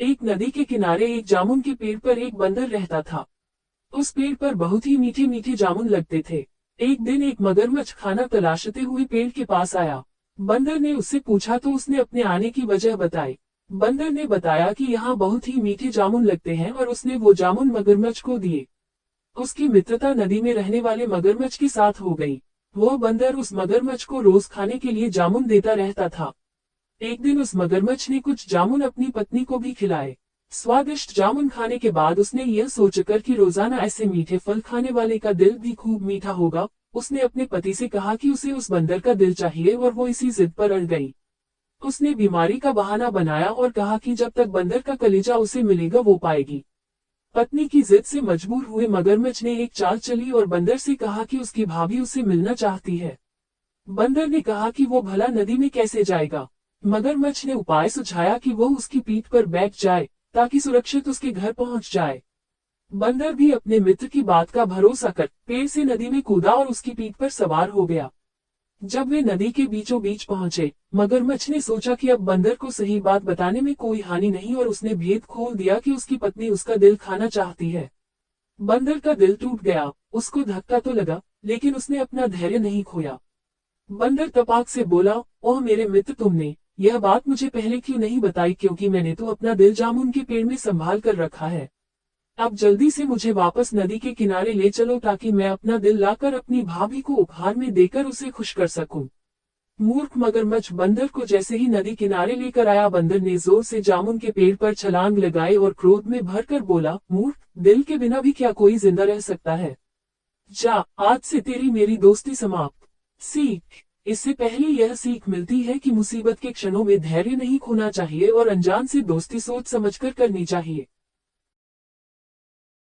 एक नदी के किनारे एक जामुन के पेड़ पर एक बंदर रहता था। उस पेड़ पर बहुत ही मीठे मीठे जामुन लगते थे। एक दिन एक मगरमच्छ खाना तलाशते हुए पेड़ के पास आया। बंदर ने उससे पूछा तो उसने अपने आने की वजह बताई। बंदर ने बताया कि यहाँ बहुत ही मीठे जामुन लगते हैं और उसने वो जामुन मगरमच्छ को दिए। उसकी मित्रता नदी में रहने वाले मगरमच्छ के साथ हो गई। वो बंदर उस मगरमच्छ को रोज खाने के लिए जामुन देता रहता था। एक दिन उस मगरमच्छ ने कुछ जामुन अपनी पत्नी को भी खिलाए। स्वादिष्ट जामुन खाने के बाद उसने यह सोचकर कि रोजाना ऐसे मीठे फल खाने वाले का दिल भी खूब मीठा होगा, उसने अपने पति से कहा कि उसे उस बंदर का दिल चाहिए और वो इसी जिद पर अड़ गई। उसने बीमारी का बहाना बनाया और कहा कि जब तक बंदर का कलेजा उसे मिलेगा वो पाएगी। पत्नी की जिद से मजबूर हुए मगरमच्छ ने एक चाल चली और बंदर से कहा कि उसकी भाभी उससे मिलना चाहती है। बंदर ने कहा कि वो भला नदी में कैसे जाएगा। मगरमच्छ ने उपाय सुझाया कि वो उसकी पीठ पर बैठ जाए ताकि सुरक्षित उसके घर पहुंच जाए। बंदर भी अपने मित्र की बात का भरोसा कर पेड़ से नदी में कूदा और उसकी पीठ पर सवार हो गया। जब वे नदी के बीचों बीच पहुंचे, मगरमच्छ ने सोचा कि अब बंदर को सही बात बताने में कोई हानि नहीं और उसने भेद खोल दिया कि उसकी पत्नी उसका दिल खाना चाहती है। बंदर का दिल टूट गया, उसको धक्का तो लगा, लेकिन उसने अपना धैर्य नहीं खोया। बंदर तपाक से बोला, ओह मेरे मित्र, तुमने यह बात मुझे पहले क्यों नहीं बताई, क्योंकि मैंने तो अपना दिल जामुन के पेड़ में संभाल कर रखा है। अब जल्दी से मुझे वापस नदी के किनारे ले चलो ताकि मैं अपना दिल लाकर अपनी भाभी को उपहार में देकर उसे खुश कर सकूं। मूर्ख मगरमच्छ बंदर को जैसे ही नदी किनारे लेकर आया, बंदर ने जोर से जामुन के पेड़ पर छलांग लगाई और क्रोध में भरकर बोला, मूर्ख, दिल के बिना भी क्या कोई जिंदा रह सकता है? जा, आज से तेरी मेरी दोस्ती समाप्त। सीख। इससे पहले यह सीख मिलती है कि मुसीबत के क्षणों में धैर्य नहीं खोना चाहिए और अनजान से दोस्ती सोच समझकर करनी चाहिए।